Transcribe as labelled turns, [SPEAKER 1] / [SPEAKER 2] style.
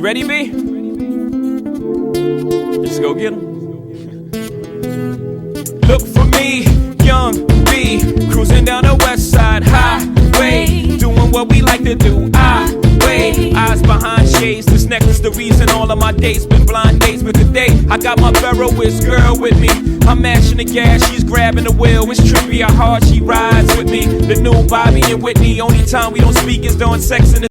[SPEAKER 1] ready, B? Let's go get 'em. Look for me, young B, cruising down the west side highway, doing what we like to do. Eyes behind shades. This necklace the reason all of my dates been blind dates. But today I got my Ferroist girl with me. I'm mashing the gas, she's grabbing the wheel. It's trippy how hard she rides with me. The new Bobby and Whitney. Only time we don't speak is during sex in the